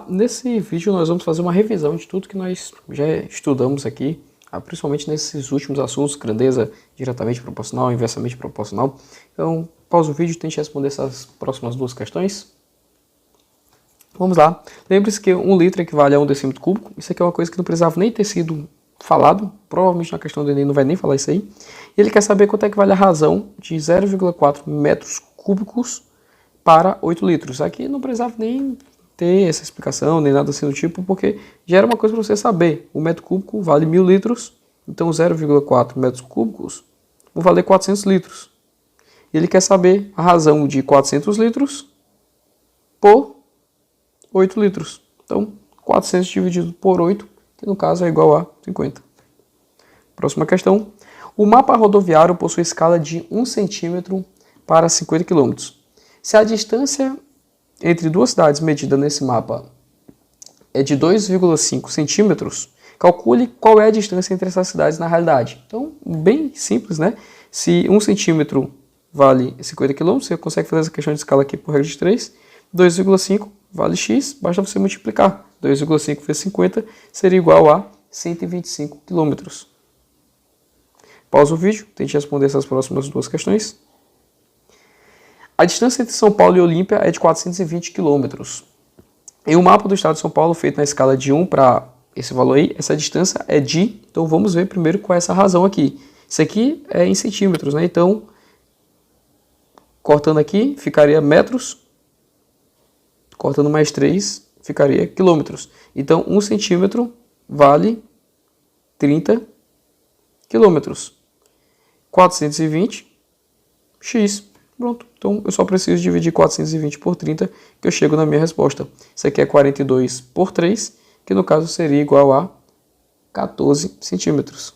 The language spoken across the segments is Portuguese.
Nesse vídeo nós vamos fazer uma revisão de tudo que nós já estudamos aqui, principalmente nesses últimos assuntos, grandeza diretamente proporcional, inversamente proporcional. Então, pausa o vídeo e tente responder essas próximas duas questões. Vamos lá. Lembre-se que 1 litro equivale a 1 decímetro cúbico. Isso aqui é uma coisa que não precisava nem ter sido falado. Provavelmente na questão do Enem não vai nem falar isso aí. E ele quer saber quanto é que vale a razão de 0,4 metros cúbicos para 8 litros. Aqui não precisava nem ter essa explicação, nem nada assim do tipo, porque já era uma coisa para você saber. O metro cúbico vale 1000 litros, então 0,4 metros cúbicos vão valer 400 litros. E ele quer saber a razão de 400 litros por 8 litros. Então, 400 dividido por 8, que no caso é igual a 50. Próxima questão. O mapa rodoviário possui escala de 1 centímetro para 50 km. Se a distância entre duas cidades medida nesse mapa é de 2,5 centímetros, calcule qual é a distância entre essas cidades na realidade. Então, bem simples, né? Se 1 centímetro vale 50 km, você consegue fazer essa questão de escala aqui por regra de 3. 2,5 vale x, basta você multiplicar. 2,5 vezes 50 seria igual a 125 km. Pausa o vídeo, tente responder essas próximas duas questões. A distância entre São Paulo e Olímpia é de 420 km. Em um mapa do estado de São Paulo, feito na escala de 1 para esse valor aí, essa distância é de... Então vamos ver primeiro qual é essa razão aqui. Isso aqui é em centímetros, né? Então, cortando aqui, ficaria metros. Cortando mais 3, ficaria quilômetros. Então, 1 centímetro vale 30 quilômetros. 420 x. Pronto, então eu só preciso dividir 420 por 30 que eu chego na minha resposta. Isso aqui é 42 por 3, que no caso seria igual a 14 centímetros.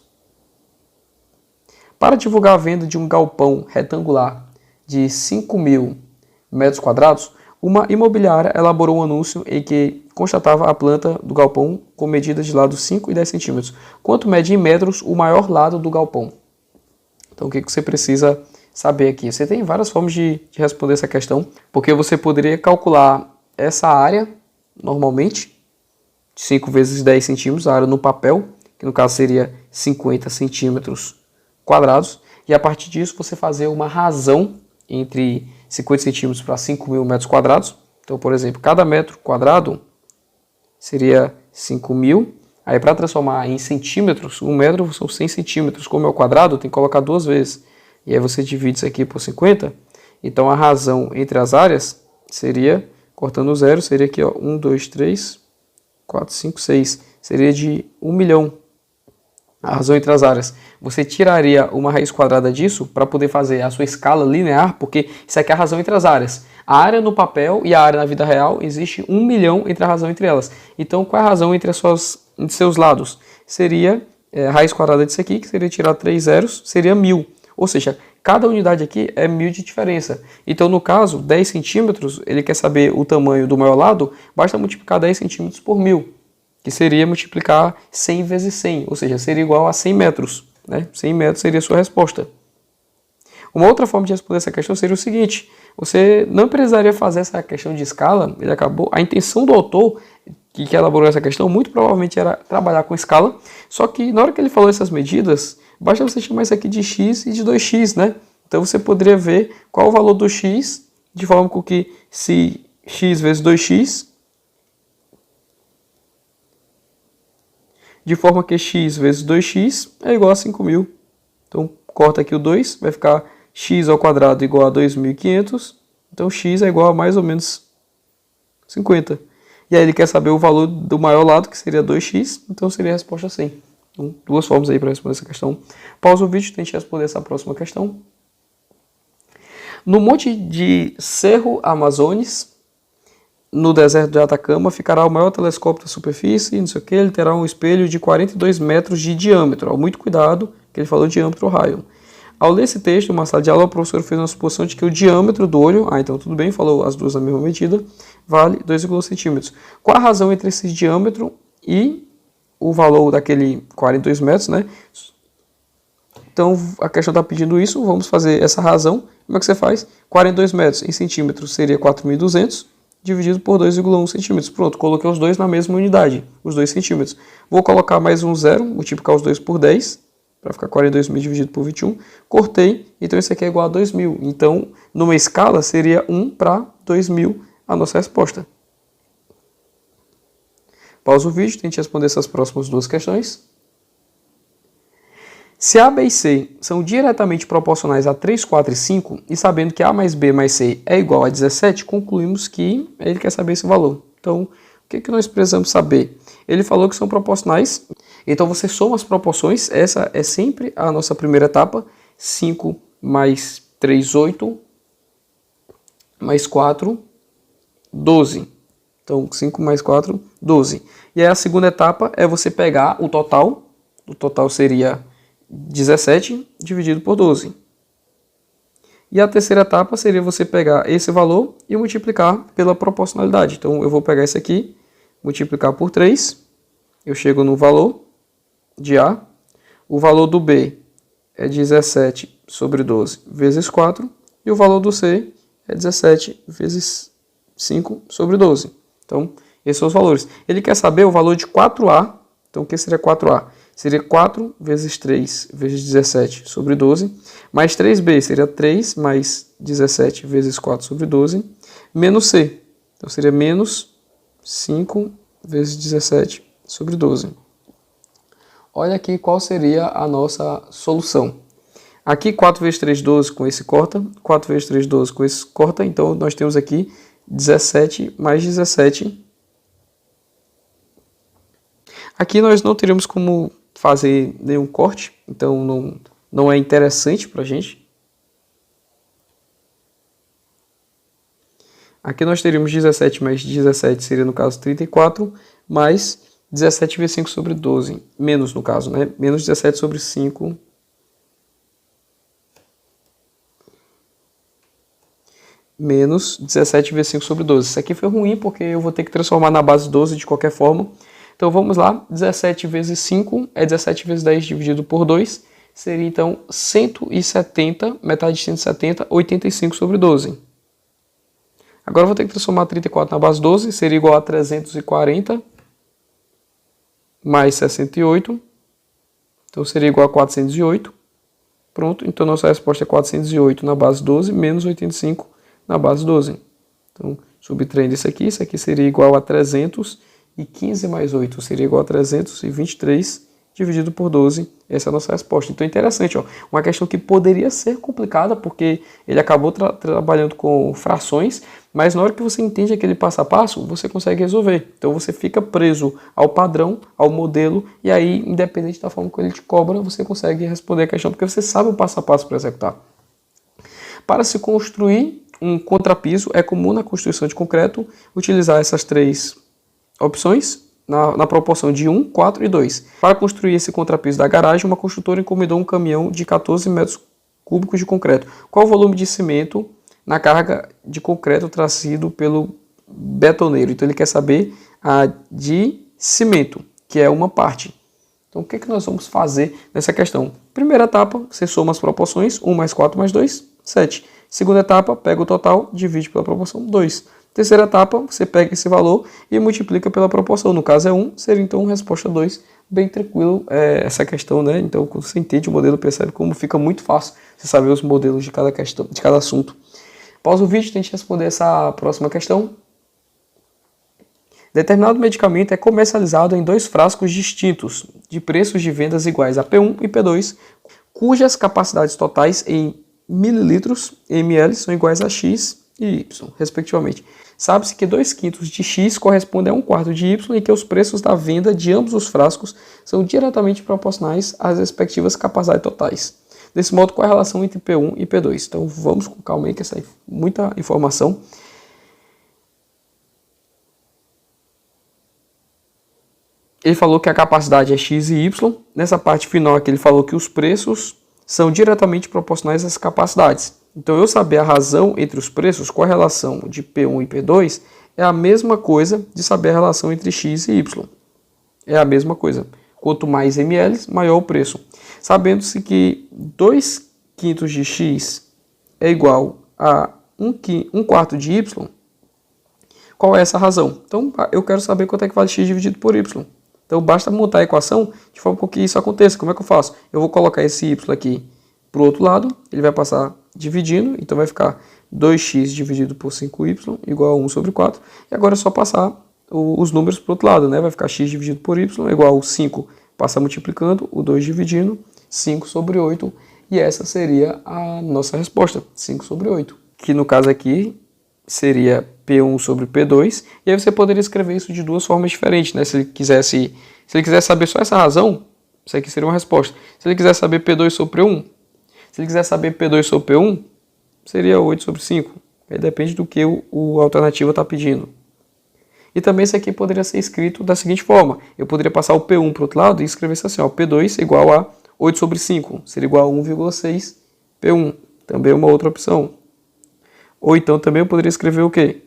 Para divulgar a venda de um galpão retangular de 5.000 metros quadrados, uma imobiliária elaborou um anúncio em que constatava a planta do galpão com medidas de lados 5 e 10 centímetros. Quanto mede em metros o maior lado do galpão? Então o que você precisa saber aqui? Você tem várias formas de responder essa questão, porque você poderia calcular essa área, normalmente, 5 vezes 10 centímetros, a área no papel, que no caso seria 50 centímetros quadrados, e a partir disso você fazer uma razão entre 50 centímetros para 5.000 metros quadrados. Então, por exemplo, cada metro quadrado seria 5.000. Aí, para transformar em centímetros, 1 metro são 100 centímetros. Como é o quadrado, tem que colocar 2 vezes. E aí você divide isso aqui por 50. Então, a razão entre as áreas seria, cortando o zero, seria aqui, ó, 1, 2, 3, 4, 5, 6. Seria de 1 milhão. A razão entre as áreas. Você tiraria uma raiz quadrada disso para poder fazer a sua escala linear, porque isso aqui é a razão entre as áreas. A área no papel e a área na vida real, existe 1 milhão entre a razão entre elas. Então, qual é a razão entre seus lados? Seria a raiz quadrada disso aqui, que seria tirar 3 zeros, seria 1000. Ou seja, cada unidade aqui é 1000 de diferença. Então, no caso, 10 centímetros, ele quer saber o tamanho do maior lado, basta multiplicar 10 centímetros por 1000. Que seria multiplicar 100 vezes 100, ou seja, seria igual a 100 metros. Né? 100 metros seria a sua resposta. Uma outra forma de responder essa questão seria o seguinte: você não precisaria fazer essa questão de escala, a intenção do autor que elaborou essa questão muito provavelmente era trabalhar com escala, só que na hora que ele falou essas medidas, basta você chamar isso aqui de x e de 2x, né? Então você poderia ver qual o valor do x, de forma com que se x vezes 2x, de forma que x vezes 2x é igual a 5.000. Então, corta aqui o 2, vai ficar x ao quadrado igual a 2.500. Então, x é igual a mais ou menos 50. E aí ele quer saber o valor do maior lado, que seria 2x. Então, seria a resposta 100. Então, duas formas aí para responder essa questão. Pausa o vídeo e tente responder essa próxima questão. No monte de Cerro Amazones, no deserto de Atacama, ficará o maior telescópio da superfície, não sei o que, ele terá um espelho de 42 metros de diâmetro. Muito cuidado, que ele falou diâmetro ou raio. Ao ler esse texto, uma sala de aula, o professor fez uma suposição de que o diâmetro do olho, então tudo bem, falou as duas na mesma medida, vale 2,5 centímetros. Qual a razão entre esse diâmetro e o valor daquele 42 metros, né? Então, a questão está pedindo isso, vamos fazer essa razão. Como é que você faz? 42 metros em centímetros seria 4.200. dividido por 2,1 centímetros. Pronto, coloquei os dois na mesma unidade, os 2 centímetros. Vou colocar mais um zero, multiplicar os dois por 10, para ficar 42.000 dividido por 21. Cortei, então isso aqui é igual a 2.000. Então, numa escala, seria 1 para 2.000 a nossa resposta. Pausa o vídeo, tente responder essas próximas duas questões. Se A, B e C são diretamente proporcionais a 3, 4 e 5, e sabendo que A mais B mais C é igual a 17, concluímos que ele quer saber esse valor. Então, o que nós precisamos saber? Ele falou que são proporcionais, então você soma as proporções, essa é sempre a nossa primeira etapa. 5 mais 3, 8, mais 4, 12. Então, 5 mais 4, 12. E aí a segunda etapa é você pegar o total seria 17 dividido por 12. E a terceira etapa seria você pegar esse valor e multiplicar pela proporcionalidade. Então, eu vou pegar esse aqui, multiplicar por 3, eu chego no valor de A, o valor do B é 17 sobre 12 vezes 4, e o valor do C é 17 vezes 5 sobre 12. Então, esses são os valores. Ele quer saber o valor de 4A, então o que seria 4A? Seria 4 vezes 3 vezes 17 sobre 12, mais 3B seria 3 mais 17 vezes 4 sobre 12, menos C. Então seria menos 5 vezes 17 sobre 12. Olha aqui qual seria a nossa solução. Aqui 4 vezes 3, 12, com esse corta. 4 vezes 3, 12, com esse corta. Então nós temos aqui 17 mais 17. Aqui nós não teríamos como fazer nenhum corte, então não é interessante para a gente. Aqui nós teríamos 17 mais 17, seria no caso 34, mais 17 vezes 5 sobre 12, menos no caso, né? Menos 17 sobre 5. Menos 17 vezes 5 sobre 12. Isso aqui foi ruim porque eu vou ter que transformar na base 12 de qualquer forma. Então vamos lá, 17 vezes 5 é 17 vezes 10 dividido por 2, seria então 170, metade de 170, 85 sobre 12. Agora eu vou ter que transformar 34 na base 12, seria igual a 340 mais 68, então seria igual a 408. Pronto, então nossa resposta é 408 na base 12 menos 85 na base 12. Então, subtraindo isso aqui seria igual a 315 mais 8 seria igual a 323 dividido por 12. Essa é a nossa resposta. Então, interessante, ó, uma questão que poderia ser complicada, porque ele acabou trabalhando com frações, mas na hora que você entende aquele passo a passo, você consegue resolver. Então, você fica preso ao padrão, ao modelo, e aí, independente da forma que ele te cobra, você consegue responder a questão, porque você sabe o passo a passo para executar. Para se construir um contrapiso, é comum na construção de concreto utilizar essas três opções, na proporção de 1, 4 e 2. Para construir esse contrapiso da garagem, uma construtora encomendou um caminhão de 14 metros cúbicos de concreto. Qual o volume de cimento na carga de concreto trazido pelo betoneiro? Então ele quer saber a de cimento, que é uma parte. Então o que nós vamos fazer nessa questão? Primeira etapa, você soma as proporções, 1 mais 4 mais 2, 7. Segunda etapa, pega o total, divide pela proporção, 2. Terceira etapa, você pega esse valor e multiplica pela proporção. No caso é 1, seria então resposta 2. Bem tranquilo essa questão, né? Então, quando você entende o modelo, percebe como fica muito fácil você saber os modelos de cada questão, de cada assunto. Pausa o vídeo e tente responder essa próxima questão. Determinado medicamento é comercializado em 2 frascos distintos, de preços de vendas iguais a P1 e P2, cujas capacidades totais em mililitros e ml são iguais a X e Y, respectivamente. Sabe-se que 2/5 de X corresponde a 1/4 de Y e que os preços da venda de ambos os frascos são diretamente proporcionais às respectivas capacidades totais. Desse modo, qual é a relação entre P1 e P2? Então vamos com calma aí, que essa é muita informação. Ele falou que a capacidade é X e Y. Nessa parte final aqui ele falou que os preços são diretamente proporcionais às capacidades. Então, eu saber a razão entre os preços, qual a relação de P1 e P2, é a mesma coisa de saber a relação entre X e Y. É a mesma coisa. Quanto mais ml, maior o preço. Sabendo-se que 2/5 de X é igual a 1/4 de Y, qual é essa razão. Então, eu quero saber quanto é que vale x dividido por y. Então, basta montar a equação de forma com que isso aconteça. Como é que eu faço? Eu vou colocar esse y aqui para o outro lado, ele vai passar dividindo, então vai ficar 2x dividido por 5y igual a 1 sobre 4. E agora é só passar os números para o outro lado, né? Vai ficar x dividido por y igual a 5, passa multiplicando, o 2 dividindo, 5 sobre 8. E essa seria a nossa resposta, 5 sobre 8. Que no caso aqui seria P1 sobre P2. E aí você poderia escrever isso de duas formas diferentes, né? Se ele quisesse saber só essa razão, isso aqui seria uma resposta. Se ele quiser saber P2 sobre P1, se ele quiser saber P2 sobre P1, seria 8 sobre 5. Aí depende do que a alternativa está pedindo. E também isso aqui poderia ser escrito da seguinte forma. Eu poderia passar o P1 para o outro lado e escrever isso assim, ó, P2 igual a 8 sobre 5. Seria igual a 1,6 P1. Também é uma outra opção. Ou então também eu poderia escrever o quê?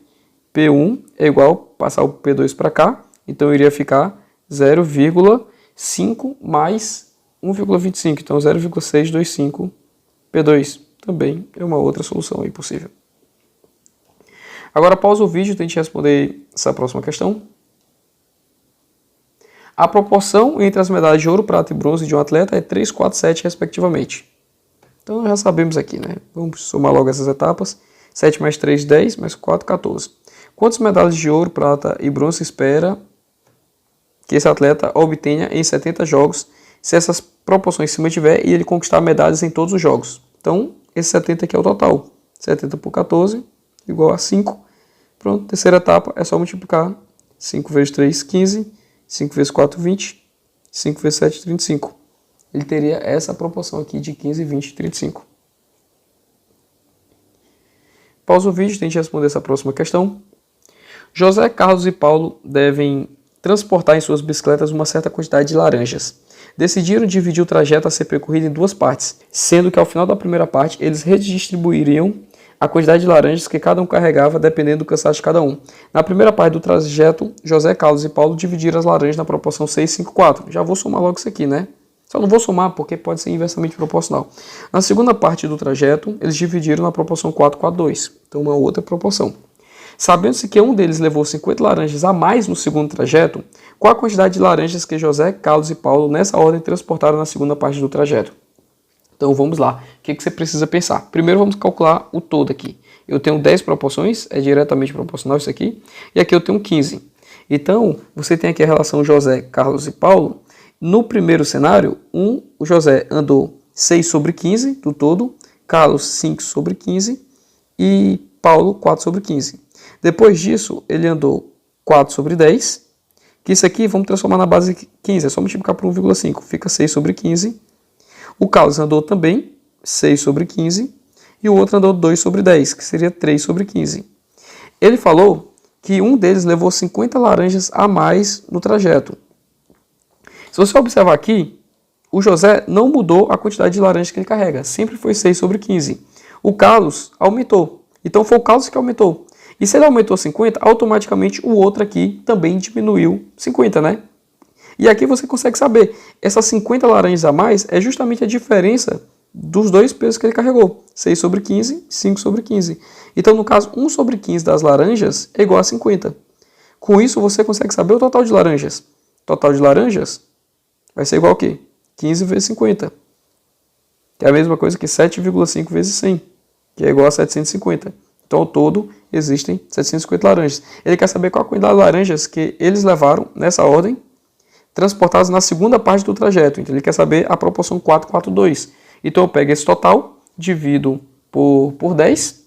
P1 é igual, passar o P2 para cá. Então iria ficar 0,5 mais 1,25. Então 0,625 P2 também é uma outra solução aí possível. Agora pausa o vídeo e tente responder essa próxima questão. A proporção entre as medalhas de ouro, prata e bronze de um atleta é 3, 4, 7 respectivamente. Então nós já sabemos aqui, né? Vamos somar logo essas etapas. 7 mais 3, 10, mais 4, 14. Quantas medalhas de ouro, prata e bronze se espera que esse atleta obtenha em 70 jogos se essas proporções se mantiver e ele conquistar medalhas em todos os jogos? Então, esse 70 aqui é o total. 70 por 14 igual a 5. Pronto, terceira etapa é só multiplicar. 5 vezes 3, 15. 5 vezes 4, 20. 5 vezes 7, 35. Ele teria essa proporção aqui de 15, 20, 35. Pausa o vídeo e tente responder essa próxima questão. José, Carlos e Paulo devem transportar em suas bicicletas uma certa quantidade de laranjas. Decidiram dividir o trajeto a ser percorrido em duas partes, sendo que ao final da primeira parte eles redistribuiriam a quantidade de laranjas que cada um carregava dependendo do cansaço de cada um. Na primeira parte do trajeto, José, Carlos e Paulo dividiram as laranjas na proporção 6, 5, 4. Já vou somar logo isso aqui, né? Só não vou somar porque pode ser inversamente proporcional. Na segunda parte do trajeto, eles dividiram na proporção 4, 4, 2. Então uma outra proporção. Sabendo-se que um deles levou 50 laranjas a mais no segundo trajeto, qual a quantidade de laranjas que José, Carlos e Paulo nessa ordem transportaram na segunda parte do trajeto? Então vamos lá, o que você precisa pensar? Primeiro vamos calcular o todo aqui. Eu tenho 10 proporções, é diretamente proporcional isso aqui, e aqui eu tenho 15. Então, você tem aqui a relação José, Carlos e Paulo. No primeiro cenário, o José andou 6 sobre 15 do todo, Carlos 5 sobre 15 e Paulo 4 sobre 15. Depois disso, ele andou 4 sobre 10, que isso aqui vamos transformar na base 15, é só multiplicar por 1,5, fica 6 sobre 15. O Carlos andou também 6 sobre 15 e o outro andou 2 sobre 10, que seria 3 sobre 15. Ele falou que um deles levou 50 laranjas a mais no trajeto. Se você observar aqui, o José não mudou a quantidade de laranjas que ele carrega, sempre foi 6 sobre 15. O Carlos aumentou, então foi o Carlos que aumentou. E se ele aumentou 50, automaticamente o outro aqui também diminuiu 50, né? E aqui você consegue saber, essas 50 laranjas a mais é justamente a diferença dos dois pesos que ele carregou. 6 sobre 15, 5 sobre 15. Então, no caso, 1 sobre 15 das laranjas é igual a 50. Com isso, você consegue saber o total de laranjas. O total de laranjas vai ser igual a quê? 15 vezes 50. Que é a mesma coisa que 7,5 vezes 100, que é igual a 750. Então, ao todo, existem 750 laranjas. Ele quer saber qual a quantidade de laranjas que eles levaram nessa ordem, transportadas na segunda parte do trajeto. Então, ele quer saber a proporção 4, 4, 2. Então, eu pego esse total, divido por 10,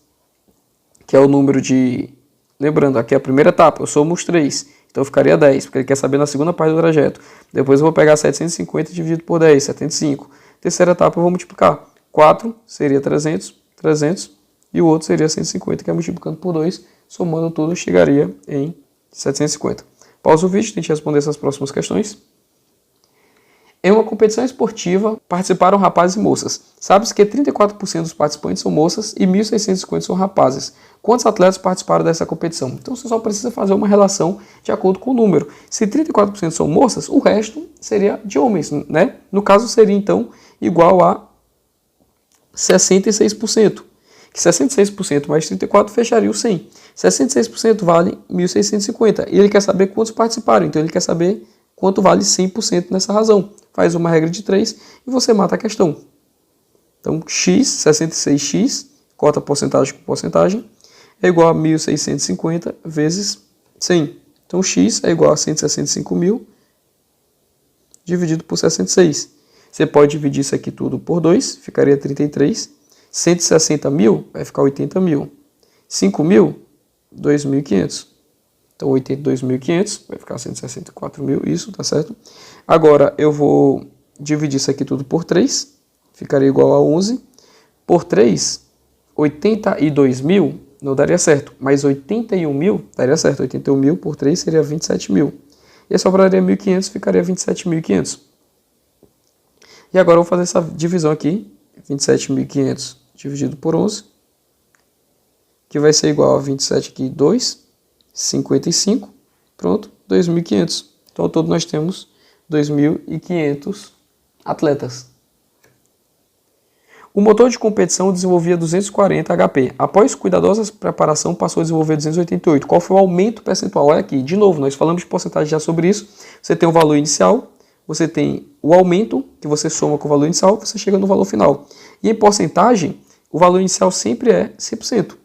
que é o número de... Lembrando, aqui é a primeira etapa, eu somo os 3. Então, ficaria 10, porque ele quer saber na segunda parte do trajeto. Depois, eu vou pegar 750 dividido por 10, 75. Terceira etapa, eu vou multiplicar. 4 seria 300, 300. E o outro seria 150, que é multiplicando por 2. Somando tudo, chegaria em 750. Pausa o vídeo, tente responder essas próximas questões. Em uma competição esportiva, participaram rapazes e moças. Sabe-se que 34% dos participantes são moças e 1.650 são rapazes. Quantos atletas participaram dessa competição? Então você só precisa fazer uma relação de acordo com o número. Se 34% são moças, o resto seria de homens, né? No caso seria então igual a 66%. que 66% mais 34 fecharia o 100. 66% vale 1.650. E ele quer saber quantos participaram. Então ele quer saber quanto vale 100% nessa razão. Faz uma regra de 3 e você mata a questão. Então x, 66x, cota porcentagem com porcentagem, é igual a 1.650 vezes 100. Então x é igual a 165.000 dividido por 66. Você pode dividir isso aqui tudo por 2, ficaria 33. 160.000 vai ficar 80.000. 5.000, 2.500. Então 82.500 vai ficar 164.000, isso, tá certo? Agora eu vou dividir isso aqui tudo por 3, ficaria igual a 11. Por 3, 82.000 não daria certo, mas 81.000 daria certo. 81.000 por 3 seria 27.000. E aí sobraria 1.500, ficaria 27.500. E agora eu vou fazer essa divisão aqui, 27.500 dividido por 11, que vai ser igual a 27 aqui, 2, 55, pronto, 2.500. Então ao todo nós temos 2.500 atletas. O motor de competição desenvolvia 240 HP. Após cuidadosa preparação, passou a desenvolver 288. Qual foi o aumento percentual? Olha aqui, de novo, nós falamos de porcentagem já sobre isso. Você tem o valor inicial, você tem o aumento, que você soma com o valor inicial, você chega no valor final. E em porcentagem, o valor inicial sempre é 100%.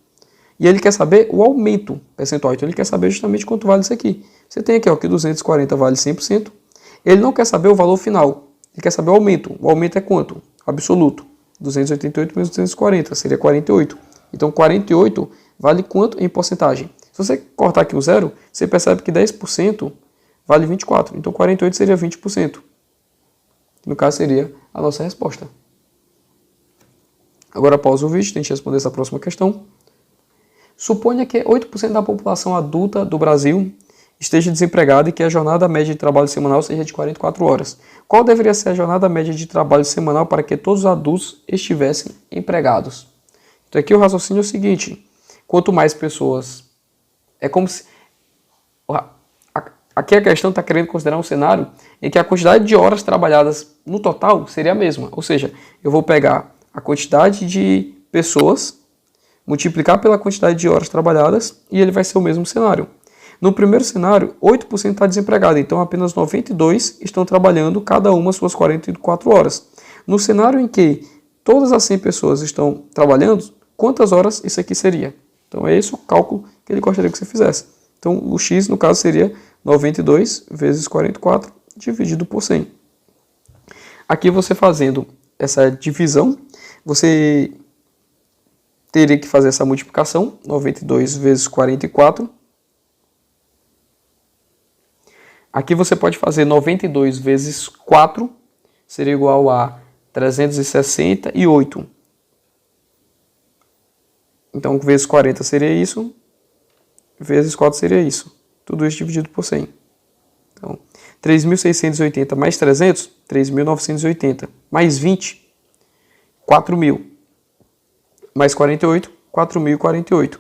E ele quer saber o aumento percentual. Então ele quer saber justamente quanto vale isso aqui. Você tem aqui, ó, que 240 vale 100%. Ele não quer saber o valor final. Ele quer saber o aumento. O aumento é quanto? Absoluto. 288 menos 240, seria 48. Então 48 vale quanto em porcentagem? Se você cortar aqui o zero, você percebe que 10% vale 24. Então 48 seria 20%. No caso seria a nossa resposta. Agora pausa o vídeo, tente responder essa próxima questão. Suponha que 8% da população adulta do Brasil esteja desempregada e que a jornada média de trabalho semanal seja de 44 horas. Qual deveria ser a jornada média de trabalho semanal para que todos os adultos estivessem empregados? Então aqui o raciocínio é o seguinte, quanto mais pessoas... É como se... Aqui a questão está querendo considerar um cenário em que a quantidade de horas trabalhadas no total seria a mesma. Ou seja, eu vou pegar a quantidade de pessoas, multiplicar pela quantidade de horas trabalhadas e ele vai ser o mesmo cenário. No primeiro cenário, 8% está desempregado, então apenas 92 estão trabalhando, cada uma suas 44 horas. No cenário em que todas as 100 pessoas estão trabalhando, quantas horas isso aqui seria? Então é esse o cálculo que ele gostaria que você fizesse. Então o x, no caso, seria 92 vezes 44 dividido por 100. Aqui você fazendo essa divisão, você teria que fazer essa multiplicação, 92 vezes 44. Aqui você pode fazer 92 vezes 4, seria igual a 368. Então, vezes 40 seria isso, vezes 4 seria isso. Tudo isso dividido por 100. Então, 3.680 mais 300, 3.980. Mais 20, 4.000. Mais 48, 4.048.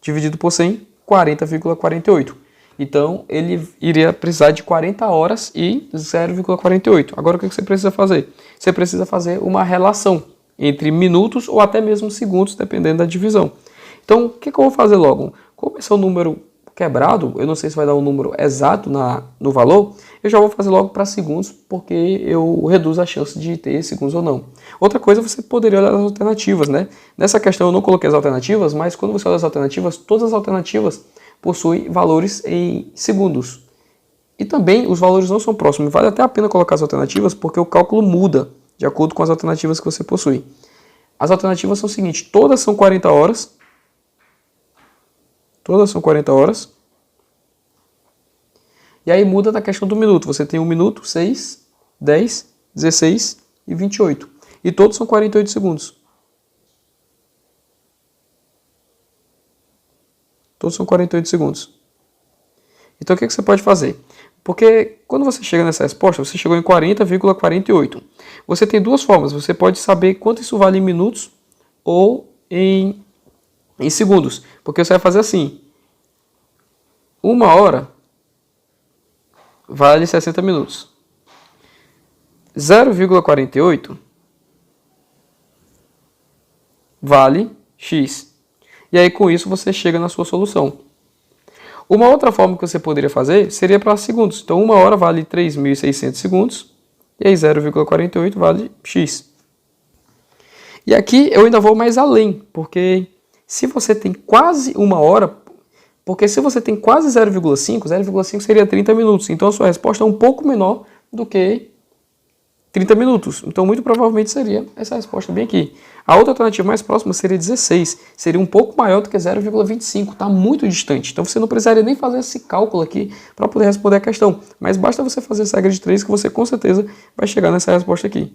Dividido por 100, 40,48. Então, ele iria precisar de 40 horas e 0,48. Agora, o que você precisa fazer? Você precisa fazer uma relação entre minutos ou até mesmo segundos, dependendo da divisão. Então, o que eu vou fazer logo? Como esse é um número quebrado, eu não sei se vai dar um número exato no valor, eu já vou fazer logo para segundos, porque eu reduzo a chance de ter segundos ou não. Outra coisa, você poderia olhar as alternativas, né? Nessa questão eu não coloquei as alternativas, mas quando você olha as alternativas, todas as alternativas possuem valores em segundos. E também os valores não são próximos. Vale até a pena colocar as alternativas, porque o cálculo muda de acordo com as alternativas que você possui. As alternativas são o seguinte, todas são 40 horas. Todas são 40 horas. E aí muda na questão do minuto. Você tem 1 minuto, 6, 10, 16 e 28. E todos são 48 segundos. Todos são 48 segundos. Então o que você pode fazer? Porque quando você chega nessa resposta, você chegou em 40,48. Você tem duas formas. Você pode saber quanto isso vale em minutos ou em segundos. Porque você vai fazer assim. 1 hora vale 60 minutos. 0,48 vale x. E aí com isso você chega na sua solução. Uma outra forma que você poderia fazer seria para segundos. Então 1 hora vale 3.600 segundos, e aí 0,48 vale x. E aqui eu ainda vou mais além, porque se você tem quase 1 hora, porque se você tem quase 0,5 seria 30 minutos. Então a sua resposta é um pouco menor do que 30 minutos. Então muito provavelmente seria essa resposta bem aqui. A outra alternativa mais próxima seria 16. Seria um pouco maior do que 0,25. Está muito distante. Então você não precisaria nem fazer esse cálculo aqui para poder responder a questão. Mas basta você fazer essa regra de 3 que você com certeza vai chegar nessa resposta aqui.